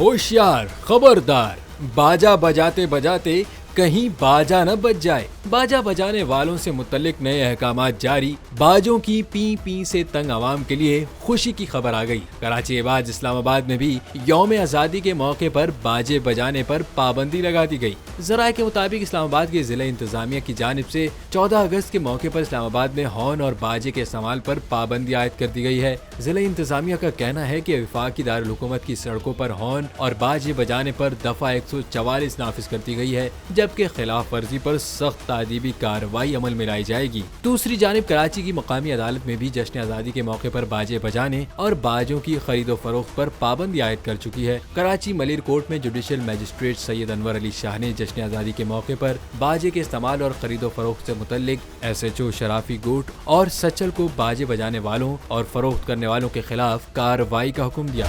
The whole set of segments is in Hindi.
होशियार, खबरदार, बाजा बजाते बजाते कहीं बाजा न बज जाए। बाजा बजाने वालों से मुतल्लिक नए अहकामात जारी। बाजों की पी पी से तंग आवाम के लिए खुशी की खबर आ गई। कराची के बाद इस्लामाबाद में भी यौम आज़ादी के मौके पर बाजे बजाने पर पाबंदी लगा दी गई। जराये के मुताबिक इस्लामाबाद के जिला इंतजामिया की जानिब से 14 अगस्त के मौके पर इस्लामाबाद में हॉर्न और बाजे के इस्तेमाल पर पाबंदी आयद कर दी गई है। जिला इंतजामिया का कहना है कि वफाकी दारुल हुकूमत की सड़कों पर हॉर्न और बाजे बजाने पर दफा 144 नाफिज कर दी गई है, जबकि खिलाफ वर्जी पर सख्त तादीबी कार्रवाई अमल में लाई जाएगी। दूसरी जानिब कराची की मकामी अदालत में भी जश्न आज़ादी के मौके पर बाजे बजाने और बाजों की खरीदो फरोख्त पर पाबंदी आयद कर चुकी है। कराची मलिर कोर्ट में जुडिशल मजिस्ट्रेट सैयद अनवर अली शाह ने जश्न आज़ादी के मौके पर बाजे के इस्तेमाल और खरीदो फरोख्त से मुतल्लिक SHO शराफी गोट और सचल को बाजे बजाने वालों और फरोख्त करने वालों के खिलाफ कार्रवाई का हुक्म दिया।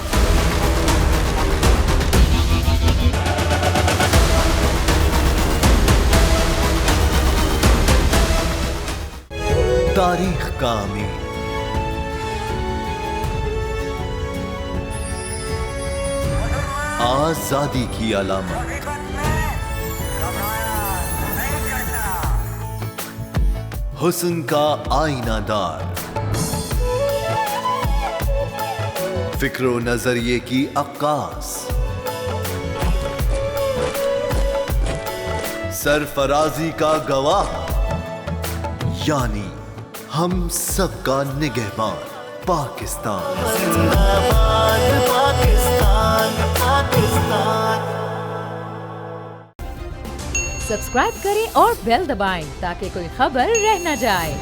तारीख का अमीर आजादी की अलामत, हुस्न का आईनादार, फिक्रो नजरिए की अक्कास, सरफराजी का गवाह, यानी हम सबका निगहबान पाकिस्तान। सब्सक्राइब करें और बेल दबाएं ताकि कोई खबर रह न जाए।